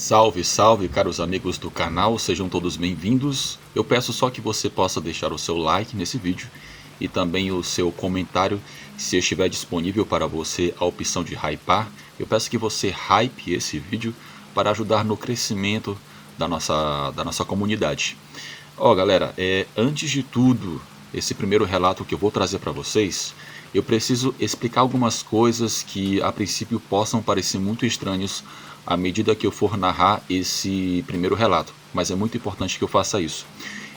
Salve, salve, caros amigos do canal, sejam todos bem-vindos. Eu peço só que você possa deixar o seu like nesse vídeo e também o seu comentário, se estiver disponível para você a opção de hypar. Eu peço que você hype esse vídeo para ajudar no crescimento da nossa comunidade. Galera, antes de tudo, esse primeiro relato que eu vou trazer para vocês, eu preciso explicar algumas coisas que a princípio possam parecer muito estranhos à medida que eu for narrar esse primeiro relato, mas é muito importante que eu faça isso.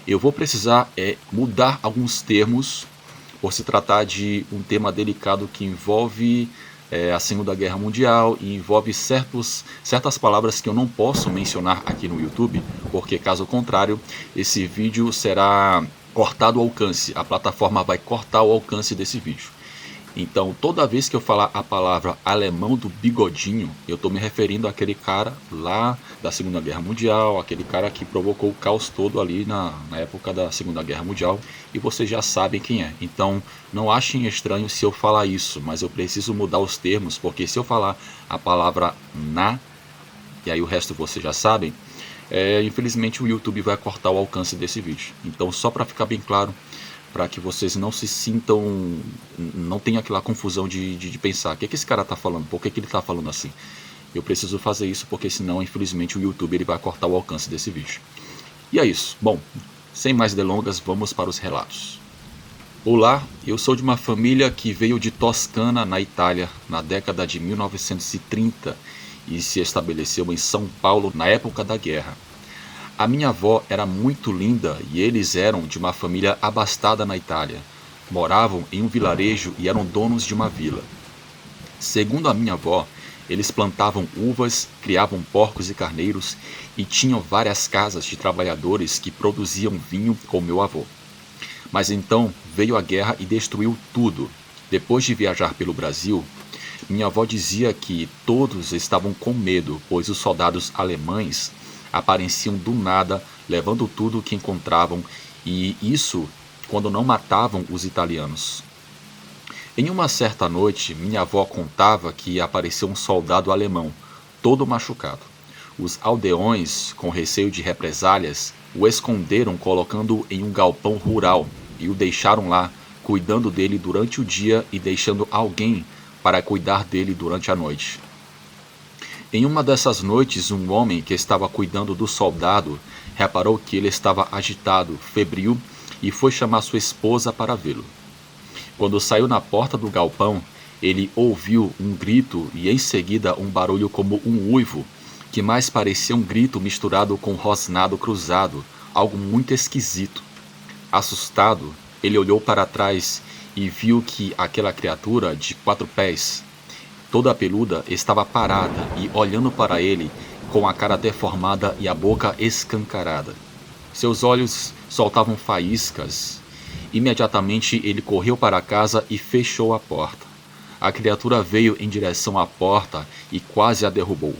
Eu vou precisar mudar alguns termos, por se tratar de um tema delicado que envolve a Segunda Guerra Mundial e envolve certas palavras que eu não posso mencionar aqui no YouTube, porque caso contrário, esse vídeo será cortado o alcance, a plataforma vai cortar o alcance desse vídeo. Então, toda vez que eu falar a palavra alemão do bigodinho, eu estou me referindo àquele cara lá da Segunda Guerra Mundial, aquele cara que provocou o caos todo ali na época da Segunda Guerra Mundial, e vocês já sabem quem é. Então, não achem estranho se eu falar isso, mas eu preciso mudar os termos, porque se eu falar a palavra na, e aí o resto vocês já sabem, infelizmente o YouTube vai cortar o alcance desse vídeo. Então, só para ficar bem claro, para que vocês não se sintam, não tenham aquela confusão de pensar, o que esse cara está falando, por que ele está falando assim? Eu preciso fazer isso porque senão, infelizmente, o YouTube ele vai cortar o alcance desse vídeo. E é isso. Bom, sem mais delongas, vamos para os relatos. Olá, eu sou de uma família que veio de Toscana, na Itália, na década de 1930 e se estabeleceu em São Paulo na época da guerra. A minha avó era muito linda e eles eram de uma família abastada na Itália. Moravam em um vilarejo e eram donos de uma vila. Segundo a minha avó, eles plantavam uvas, criavam porcos e carneiros e tinham várias casas de trabalhadores que produziam vinho com meu avô. Mas então veio a guerra e destruiu tudo. Depois de viajar pelo Brasil, minha avó dizia que todos estavam com medo, pois os soldados alemães apareciam do nada, levando tudo o que encontravam, e isso quando não matavam os italianos. Em uma certa noite, minha avó contava que apareceu um soldado alemão, todo machucado. Os aldeões, com receio de represálias, o esconderam colocando-o em um galpão rural e o deixaram lá, cuidando dele durante o dia e deixando alguém para cuidar dele durante a noite. Em uma dessas noites, um homem que estava cuidando do soldado reparou que ele estava agitado, febril, e foi chamar sua esposa para vê-lo. Quando saiu na porta do galpão, ele ouviu um grito e em seguida um barulho como um uivo, que mais parecia um grito misturado com um rosnado cruzado, algo muito esquisito. Assustado, ele olhou para trás e viu que aquela criatura de 4 pés, toda peluda, estava parada e olhando para ele com a cara deformada e a boca escancarada. Seus olhos soltavam faíscas. Imediatamente ele correu para casa e fechou a porta. A criatura veio em direção à porta e quase a derrubou.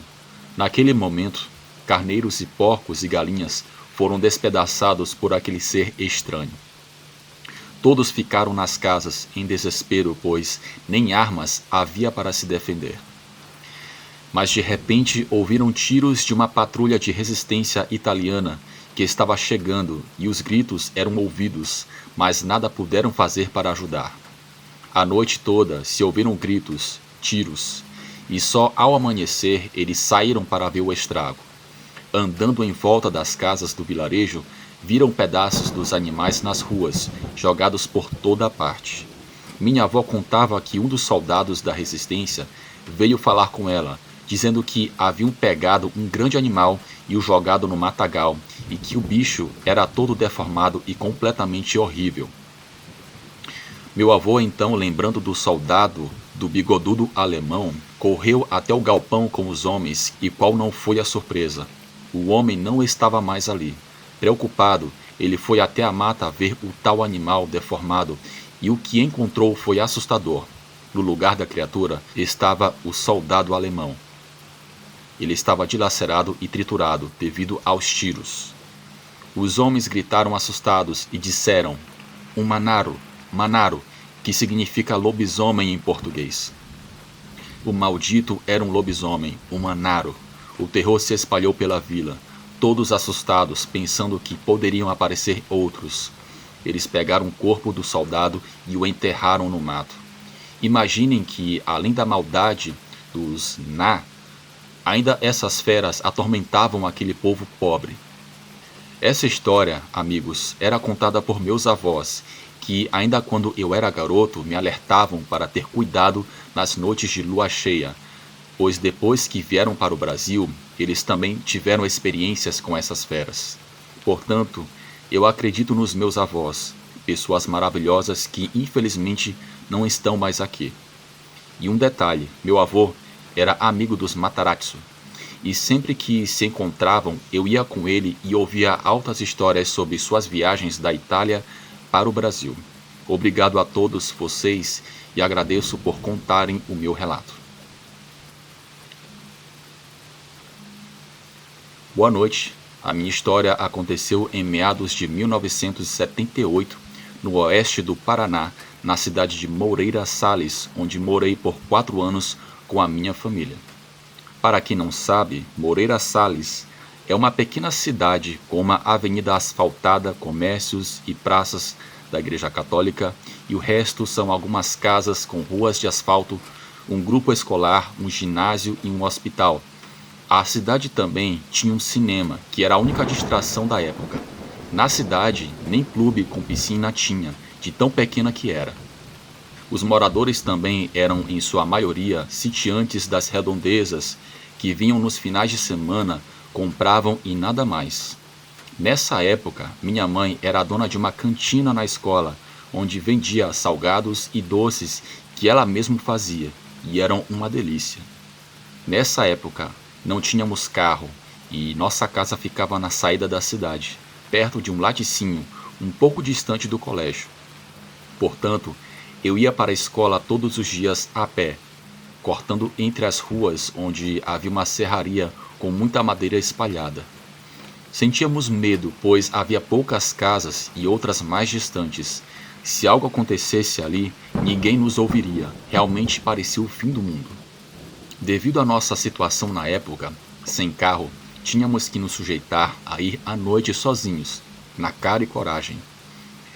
Naquele momento, carneiros e porcos e galinhas foram despedaçados por aquele ser estranho. Todos ficaram nas casas em desespero, pois nem armas havia para se defender. Mas de repente ouviram tiros de uma patrulha de resistência italiana que estava chegando e os gritos eram ouvidos, mas nada puderam fazer para ajudar. A noite toda se ouviram gritos, tiros, e só ao amanhecer eles saíram para ver o estrago. Andando em volta das casas do vilarejo, viram pedaços dos animais nas ruas, jogados por toda a parte. Minha avó contava que um dos soldados da resistência veio falar com ela, dizendo que haviam pegado um grande animal e o jogado no matagal, e que o bicho era todo deformado e completamente horrível. Meu avô, então, lembrando do soldado, do bigodudo alemão, correu até o galpão com os homens, e qual não foi a surpresa? O homem não estava mais ali. Preocupado, ele foi até a mata ver o tal animal deformado e o que encontrou foi assustador. No lugar da criatura estava o soldado alemão. Ele estava dilacerado e triturado devido aos tiros. Os homens gritaram assustados e disseram: "Um manaro, manaro", que significa lobisomem em português. O maldito era um lobisomem, um manaro. O terror se espalhou pela vila, todos assustados, pensando que poderiam aparecer outros. Eles pegaram o corpo do soldado e o enterraram no mato. Imaginem que, além da maldade dos Na, ainda essas feras atormentavam aquele povo pobre. Essa história, amigos, era contada por meus avós, que ainda quando eu era garoto me alertavam para ter cuidado nas noites de lua cheia, pois depois que vieram para o Brasil, eles também tiveram experiências com essas feras. Portanto, eu acredito nos meus avós, pessoas maravilhosas que infelizmente não estão mais aqui. E um detalhe, meu avô era amigo dos Matarazzo, e sempre que se encontravam eu ia com ele e ouvia altas histórias sobre suas viagens da Itália para o Brasil. Obrigado a todos vocês e agradeço por contarem o meu relato. Boa noite. A minha história aconteceu em meados de 1978, no oeste do Paraná, na cidade de Moreira Salles, onde morei por 4 anos com a minha família. Para quem não sabe, Moreira Salles é uma pequena cidade com uma avenida asfaltada, comércios e praças da Igreja Católica, e o resto são algumas casas com ruas de asfalto, um grupo escolar, um ginásio e um hospital. A cidade também tinha um cinema, que era a única distração da época. Na cidade, nem clube com piscina tinha, de tão pequena que era. Os moradores também eram, em sua maioria, sitiantes das redondezas, que vinham nos finais de semana, compravam e nada mais. Nessa época, minha mãe era a dona de uma cantina na escola, onde vendia salgados e doces que ela mesma fazia, e eram uma delícia. Nessa época, não tínhamos carro, e nossa casa ficava na saída da cidade, perto de um laticínio, um pouco distante do colégio. Portanto, eu ia para a escola todos os dias a pé, cortando entre as ruas onde havia uma serraria com muita madeira espalhada. Sentíamos medo, pois havia poucas casas e outras mais distantes. Se algo acontecesse ali, ninguém nos ouviria. Realmente parecia o fim do mundo. Devido à nossa situação na época, sem carro, tínhamos que nos sujeitar a ir à noite sozinhos, na cara e coragem.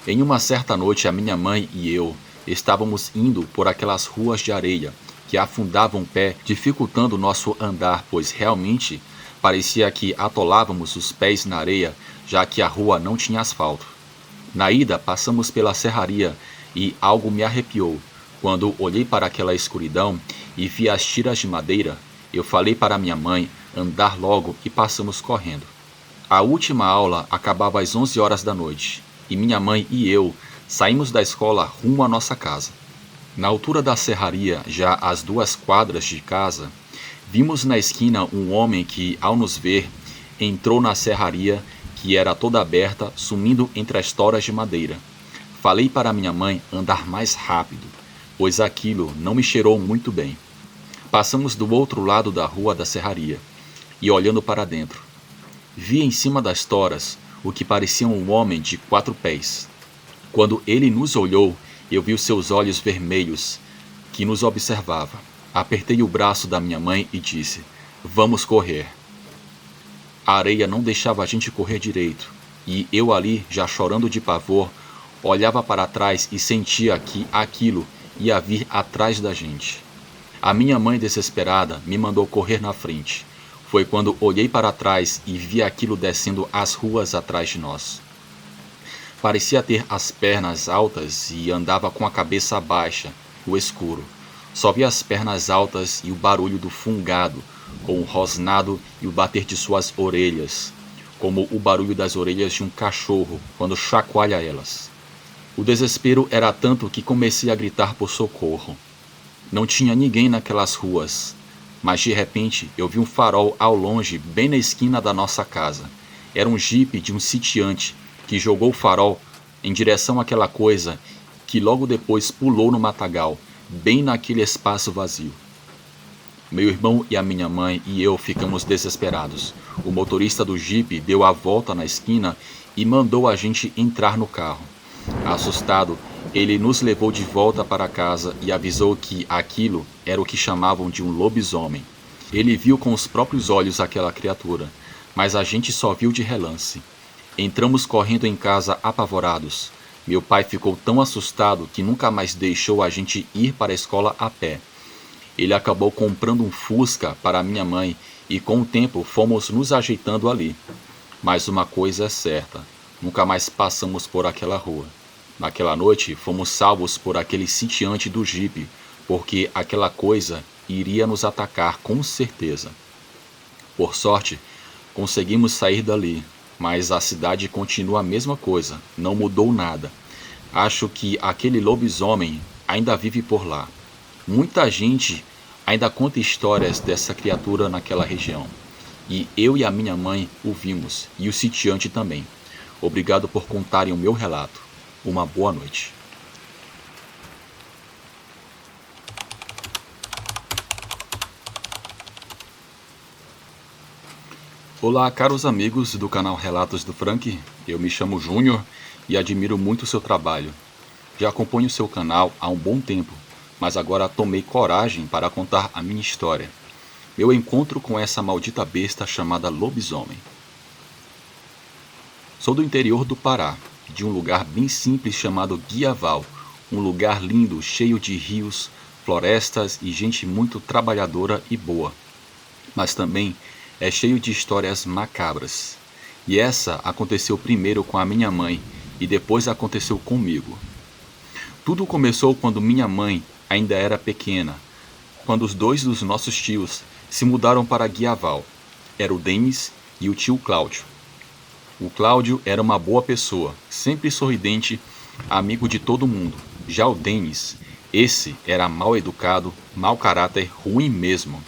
Em uma certa noite, a minha mãe e eu estávamos indo por aquelas ruas de areia que afundavam o pé, dificultando o nosso andar, pois realmente parecia que atolávamos os pés na areia, já que a rua não tinha asfalto. Na ida, passamos pela serraria e algo me arrepiou. Quando olhei para aquela escuridão e vi as tiras de madeira, eu falei para minha mãe andar logo e passamos correndo. A última aula acabava às 11 horas da noite, e minha mãe e eu saímos da escola rumo à nossa casa. Na altura da serraria, já às 2 quadras de casa, vimos na esquina um homem que, ao nos ver, entrou na serraria, que era toda aberta, sumindo entre as toras de madeira. Falei para minha mãe andar mais rápido, pois aquilo não me cheirou muito bem. Passamos do outro lado da rua da serraria, e olhando para dentro, vi em cima das toras o que parecia um homem de 4 pés. Quando ele nos olhou, eu vi os seus olhos vermelhos, que nos observava. Apertei o braço da minha mãe e disse: "Vamos correr." A areia não deixava a gente correr direito, e eu ali, já chorando de pavor, olhava para trás e sentia que aquilo ia vir atrás da gente. A minha mãe, desesperada, me mandou correr na frente. Foi quando olhei para trás e vi aquilo descendo as ruas atrás de nós. Parecia ter as pernas altas e andava com a cabeça baixa, no escuro. Só via as pernas altas e o barulho do fungado, com o rosnado e o bater de suas orelhas, como o barulho das orelhas de um cachorro quando chacoalha elas. O desespero era tanto que comecei a gritar por socorro. Não tinha ninguém naquelas ruas, mas de repente eu vi um farol ao longe, bem na esquina da nossa casa. Era um jipe de um sitiante que jogou o farol em direção àquela coisa que logo depois pulou no matagal, bem naquele espaço vazio. Meu irmão e a minha mãe e eu ficamos desesperados. O motorista do jipe deu a volta na esquina e mandou a gente entrar no carro. Assustado, ele nos levou de volta para casa e avisou que aquilo era o que chamavam de um lobisomem. Ele viu com os próprios olhos aquela criatura, mas a gente só viu de relance. Entramos correndo em casa apavorados. Meu pai ficou tão assustado que nunca mais deixou a gente ir para a escola a pé. Ele acabou comprando um Fusca para minha mãe e com o tempo fomos nos ajeitando ali. Mas uma coisa é certa, nunca mais passamos por aquela rua. Naquela noite fomos salvos por aquele sitiante do jipe, porque aquela coisa iria nos atacar com certeza. Por sorte, conseguimos sair dali, mas a cidade continua a mesma coisa, não mudou nada. Acho que aquele lobisomem ainda vive por lá. Muita gente ainda conta histórias dessa criatura naquela região. E eu e a minha mãe o vimos, e o sitiante também. Obrigado por contarem o meu relato. Uma boa noite. Olá, caros amigos do canal Relatos do Frank. Eu me chamo Júnior e admiro muito o seu trabalho. Já acompanho o seu canal há um bom tempo, mas agora tomei coragem para contar a minha história. Meu encontro com essa maldita besta chamada lobisomem. Sou do interior do Pará, de um lugar bem simples chamado Guiaval, um lugar lindo, cheio de rios, florestas e gente muito trabalhadora e boa. Mas também é cheio de histórias macabras. E essa aconteceu primeiro com a minha mãe e depois aconteceu comigo. Tudo começou quando minha mãe ainda era pequena, quando os dois dos nossos tios se mudaram para Guiaval. Era o Denis e o tio Cláudio. O Cláudio era uma boa pessoa, sempre sorridente, amigo de todo mundo. Já o Denis, esse era mal educado, mau caráter, ruim mesmo.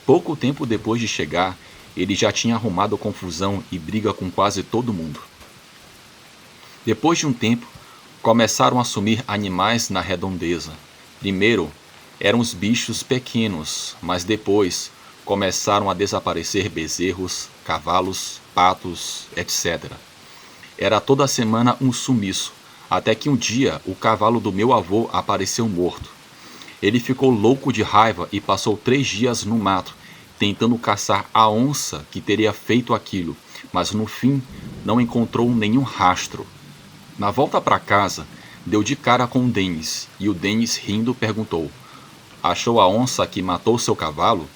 Pouco tempo depois de chegar, ele já tinha arrumado confusão e briga com quase todo mundo. Depois de um tempo, começaram a sumir animais na redondeza. Primeiro, eram os bichos pequenos, mas depois começaram a desaparecer bezerros, cavalos, patos, etc. Era toda semana um sumiço, até que um dia o cavalo do meu avô apareceu morto. Ele ficou louco de raiva e passou 3 dias no mato, tentando caçar a onça que teria feito aquilo, mas no fim não encontrou nenhum rastro. Na volta para casa, deu de cara com o Denis, e o Denis, rindo, perguntou: "Achou a onça que matou seu cavalo?"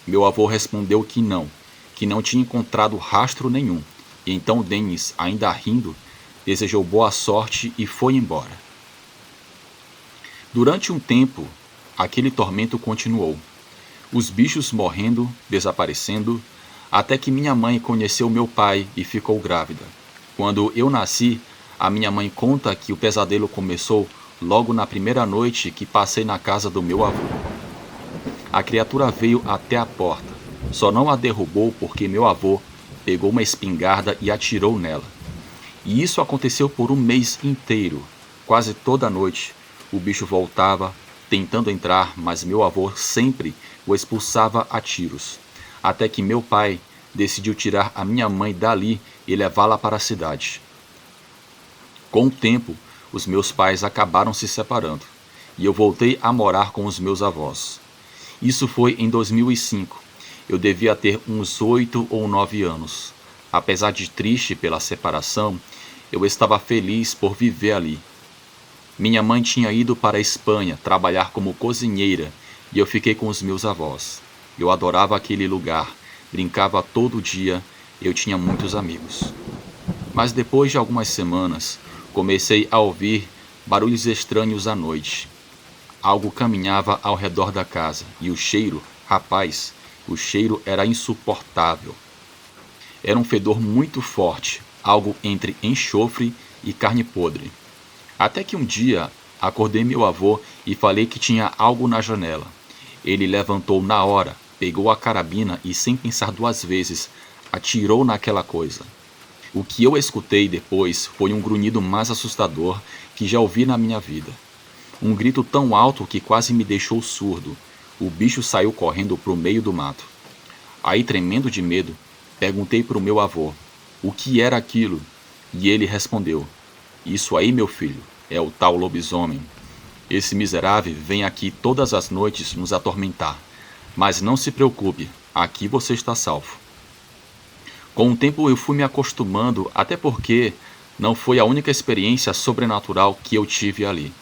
Meu avô respondeu que não tinha encontrado rastro nenhum. E então Denis, ainda rindo, desejou boa sorte e foi embora. Durante um tempo, aquele tormento continuou. Os bichos morrendo, desaparecendo, até que minha mãe conheceu meu pai e ficou grávida. Quando eu nasci, a minha mãe conta que o pesadelo começou logo na primeira noite que passei na casa do meu avô. A criatura veio até a porta, só não a derrubou porque meu avô pegou uma espingarda e atirou nela. E isso aconteceu por um mês inteiro. Quase toda noite, o bicho voltava, tentando entrar, mas meu avô sempre o expulsava a tiros. Até que meu pai decidiu tirar a minha mãe dali e levá-la para a cidade. Com o tempo, os meus pais acabaram se separando, e eu voltei a morar com os meus avós. Isso foi em 2005. Eu devia ter uns 8 ou 9 anos. Apesar de triste pela separação, eu estava feliz por viver ali. Minha mãe tinha ido para a Espanha trabalhar como cozinheira e eu fiquei com os meus avós. Eu adorava aquele lugar, brincava todo dia, eu tinha muitos amigos. Mas depois de algumas semanas, comecei a ouvir barulhos estranhos à noite. Algo caminhava ao redor da casa e o cheiro, rapaz, o cheiro era insuportável. Era um fedor muito forte, algo entre enxofre e carne podre. Até que um dia acordei meu avô e falei que tinha algo na janela. Ele levantou na hora, pegou a carabina e, sem pensar 2 vezes, atirou naquela coisa. O que eu escutei depois foi um grunhido mais assustador que já ouvi na minha vida. Um grito tão alto que quase me deixou surdo. O bicho saiu correndo para o meio do mato. Aí, tremendo de medo, perguntei para o meu avô o que era aquilo, e ele respondeu: "Isso aí, meu filho, é o tal lobisomem. Esse miserável vem aqui todas as noites nos atormentar, Mas não se preocupe, aqui você está salvo. Com o tempo eu fui me acostumando, até porque não foi a única experiência sobrenatural que eu tive ali.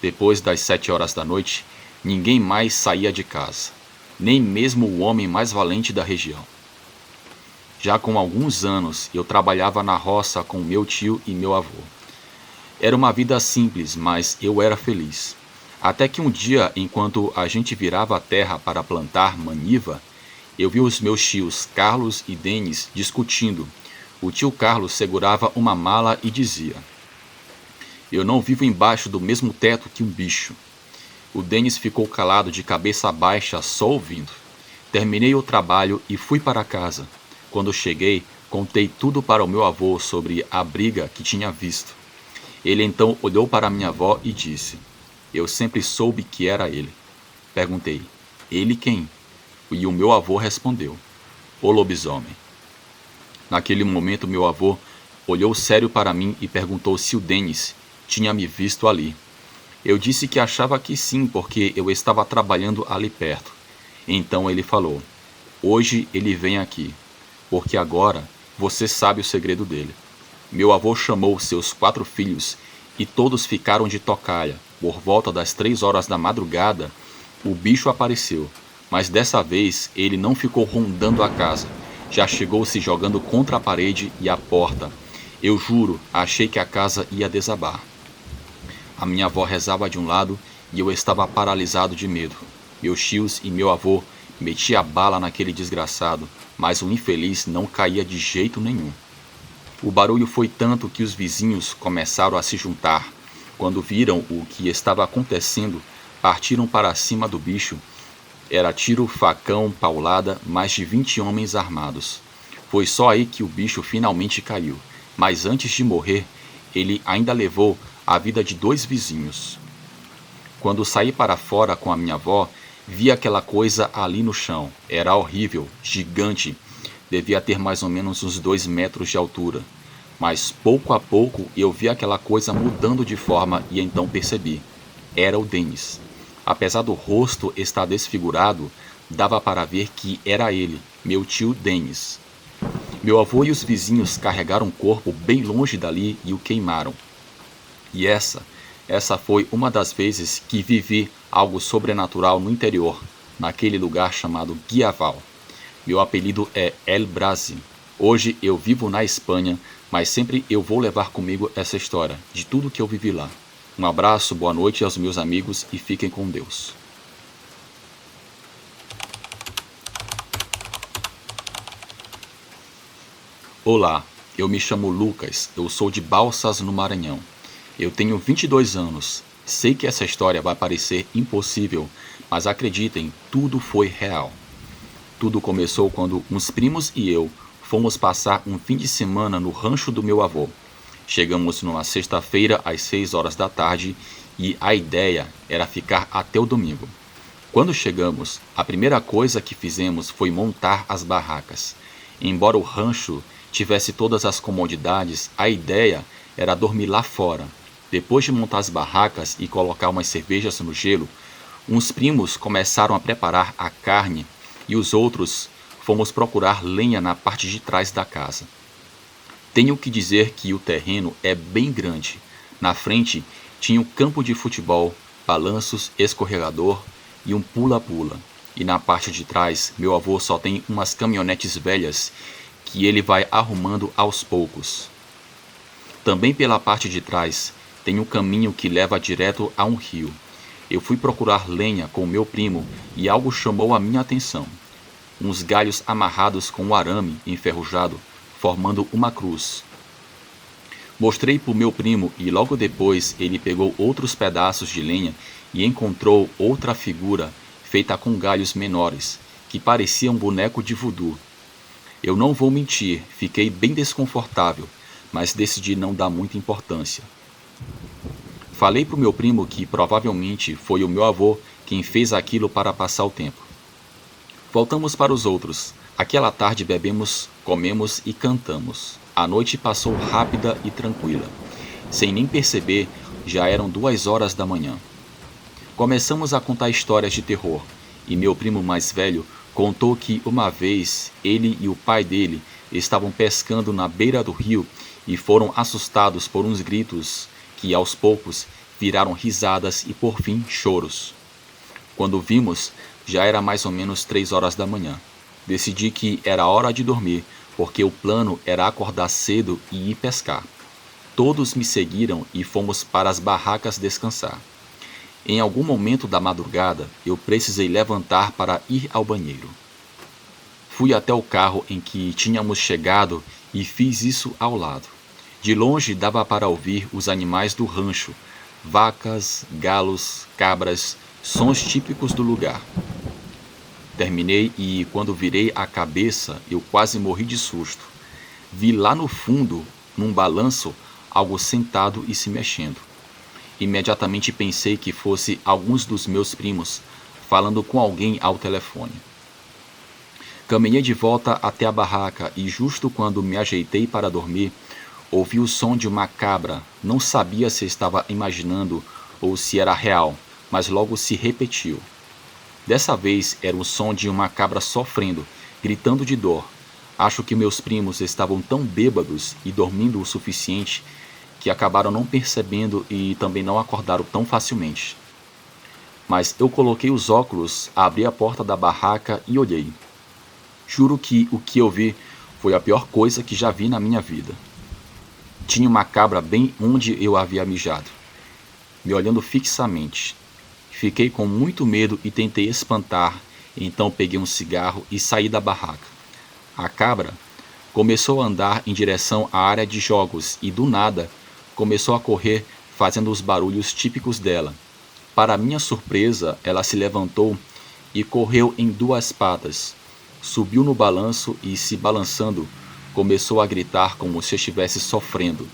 Depois das 7 horas da noite, ninguém mais saía de casa, nem mesmo o homem mais valente da região. Já com alguns anos, eu trabalhava na roça com meu tio e meu avô. Era uma vida simples, mas eu era feliz. Até que um dia, enquanto a gente virava a terra para plantar maniva, eu vi os meus tios Carlos e Denis discutindo. O tio Carlos segurava uma mala e dizia: "Eu não vivo embaixo do mesmo teto que um bicho." O Denis ficou calado de cabeça baixa, só ouvindo. Terminei o trabalho e fui para casa. Quando cheguei, contei tudo para o meu avô sobre a briga que tinha visto. Ele então olhou para minha avó e disse: "Eu sempre soube que era ele." Perguntei: "Ele quem?" E o meu avô respondeu: "O lobisomem." Naquele momento, meu avô olhou sério para mim e perguntou se o Denis tinha me visto ali. Eu disse que achava que sim, porque eu estava trabalhando ali perto. Então ele falou: "Hoje ele vem aqui, porque agora você sabe o segredo dele." Meu avô chamou seus 4 filhos e todos ficaram de tocaia. Por volta das 3 horas da madrugada, o bicho apareceu, mas dessa vez ele não ficou rondando a casa. Já chegou se jogando contra a parede e a porta. Eu juro, achei que a casa ia desabar. A minha avó rezava de um lado e eu estava paralisado de medo. Meus tios e meu avô metiam a bala naquele desgraçado, mas o infeliz não caía de jeito nenhum. O barulho foi tanto que os vizinhos começaram a se juntar. Quando viram o que estava acontecendo, partiram para cima do bicho. Era tiro, facão, paulada, mais de 20 homens armados. Foi só aí que o bicho finalmente caiu, mas antes de morrer, ele ainda levou a vida de 2 vizinhos. Quando saí para fora com a minha avó, vi aquela coisa ali no chão. Era horrível, gigante. Devia ter mais ou menos uns 2 metros de altura. Mas pouco a pouco eu vi aquela coisa mudando de forma e então percebi. Era o Denis. Apesar do rosto estar desfigurado, dava para ver que era ele, meu tio Denis. Meu avô e os vizinhos carregaram o corpo bem longe dali e o queimaram. E essa foi uma das vezes que vivi algo sobrenatural no interior, naquele lugar chamado Guiaval. Meu apelido é El Brasi. Hoje eu vivo na Espanha, mas sempre eu vou levar comigo essa história, de tudo que eu vivi lá. Um abraço, boa noite aos meus amigos e fiquem com Deus. Olá, eu me chamo Lucas, eu sou de Balsas, no Maranhão. Eu tenho 22 anos. Sei que essa história vai parecer impossível, mas acreditem, tudo foi real. Tudo começou quando uns primos e eu fomos passar um fim de semana no rancho do meu avô. Chegamos numa sexta-feira às 6 horas da tarde e a ideia era ficar até o domingo. Quando chegamos, a primeira coisa que fizemos foi montar as barracas. Embora o rancho tivesse todas as comodidades, a ideia era dormir lá fora. Depois de montar as barracas e colocar umas cervejas no gelo, uns primos começaram a preparar a carne e os outros fomos procurar lenha na parte de trás da casa. Tenho que dizer que o terreno é bem grande. Na frente tinha um campo de futebol, balanços, escorregador e um pula-pula. E na parte de trás, meu avô só tem umas caminhonetes velhas que ele vai arrumando aos poucos. Também pela parte de trás tem um caminho que leva direto a um rio. Eu fui procurar lenha com meu primo e algo chamou a minha atenção. Uns galhos amarrados com um arame enferrujado, formando uma cruz. Mostrei para o meu primo e logo depois ele pegou outros pedaços de lenha e encontrou outra figura feita com galhos menores, que parecia um boneco de voodoo. Eu não vou mentir, fiquei bem desconfortável, mas decidi não dar muita importância. Falei para o meu primo que provavelmente foi o meu avô quem fez aquilo para passar o tempo. Voltamos para os outros. Aquela tarde bebemos, comemos e cantamos. A noite passou rápida e tranquila. Sem nem perceber, já eram 2 horas da manhã. Começamos a contar histórias de terror, e meu primo mais velho contou que uma vez ele e o pai dele estavam pescando na beira do rio e foram assustados por uns gritos que aos poucos viraram risadas e por fim choros. Quando vimos, já era mais ou menos 3 horas da manhã. Decidi que era hora de dormir, porque o plano era acordar cedo e ir pescar. Todos me seguiram e fomos para as barracas descansar. Em algum momento da madrugada, eu precisei levantar para ir ao banheiro. Fui até o carro em que tínhamos chegado e fiz isso ao lado. De longe dava para ouvir os animais do rancho, vacas, galos, cabras, sons típicos do lugar. Terminei e, quando virei a cabeça, eu quase morri de susto. Vi lá no fundo, num balanço, algo sentado e se mexendo. Imediatamente pensei que fosse alguns dos meus primos falando com alguém ao telefone. Caminhei de volta até a barraca e, justo quando me ajeitei para dormir, ouvi o som de uma cabra. Não sabia se estava imaginando ou se era real, mas logo se repetiu. Dessa vez era o som de uma cabra sofrendo, gritando de dor. Acho que meus primos estavam tão bêbados e dormindo o suficiente que acabaram não percebendo e também não acordaram tão facilmente. Mas eu coloquei os óculos, abri a porta da barraca e olhei. Juro que o que eu vi foi a pior coisa que já vi na minha vida. Tinha uma cabra bem onde eu havia mijado, me olhando fixamente. Fiquei com muito medo e tentei espantar, então peguei um cigarro e saí da barraca. A cabra começou a andar em direção à área de jogos e, do nada, começou a correr fazendo os barulhos típicos dela. Para minha surpresa, ela se levantou e correu em 2 patas. Subiu no balanço e, se balançando, começou a gritar como se estivesse sofrendo.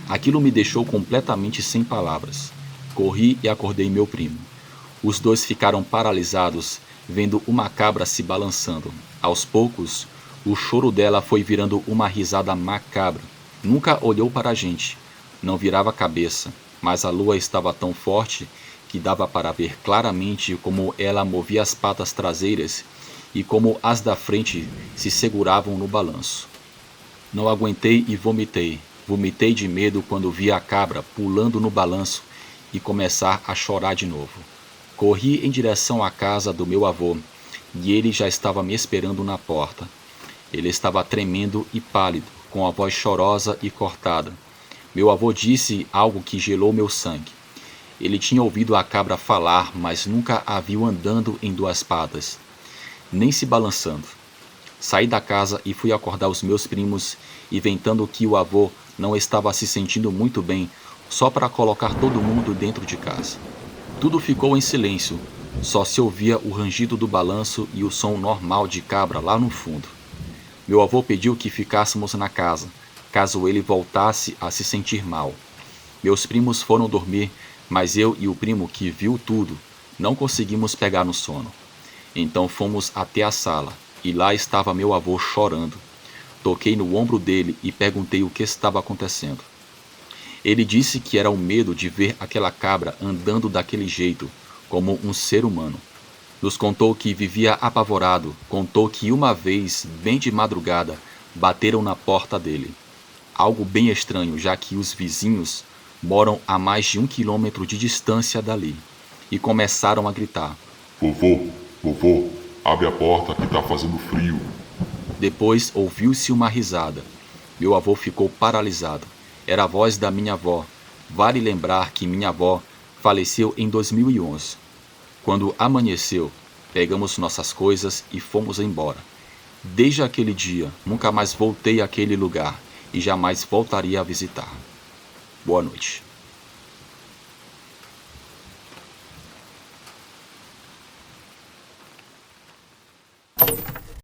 Aquilo me deixou completamente sem palavras. Corri e acordei meu primo. Os dois ficaram paralisados, vendo uma cabra se balançando. Aos poucos, o choro dela foi virando uma risada macabra. Nunca olhou para a gente, não virava a cabeça, mas a lua estava tão forte que dava para ver claramente como ela movia as patas traseiras e como as da frente se seguravam no balanço. Não aguentei e vomitei. Vomitei de medo quando vi a cabra pulando no balanço e começar a chorar de novo. Corri em direção à casa do meu avô e ele já estava me esperando na porta. Ele estava tremendo e pálido, com a voz chorosa e cortada. Meu avô disse algo que gelou meu sangue. Ele tinha ouvido a cabra falar, mas nunca a viu andando em 2 patas, nem se balançando. Saí da casa e fui acordar os meus primos, inventando que o avô não estava se sentindo muito bem, só para colocar todo mundo dentro de casa. Tudo ficou em silêncio, só se ouvia o rangido do balanço e o som normal de cabra lá no fundo. Meu avô pediu que ficássemos na casa, caso ele voltasse a se sentir mal. Meus primos foram dormir, mas eu e o primo que viu tudo não conseguimos pegar no sono. Então fomos até a sala, e lá estava meu avô chorando. Toquei no ombro dele e perguntei o que estava acontecendo. Ele disse que era o medo de ver aquela cabra andando daquele jeito, como um ser humano. Nos contou que vivia apavorado, contou que uma vez, bem de madrugada, bateram na porta dele. Algo bem estranho, já que os vizinhos moram a mais de 1 quilômetro de distância dali, e começaram a gritar: Vovô, vovô, abre a porta que tá fazendo frio. Depois ouviu-se uma risada. Meu avô ficou paralisado. Era a voz da minha avó. Vale lembrar que minha avó faleceu em 2011. Quando amanheceu, pegamos nossas coisas e fomos embora. Desde aquele dia, nunca mais voltei àquele lugar e jamais voltaria a visitar. Boa noite.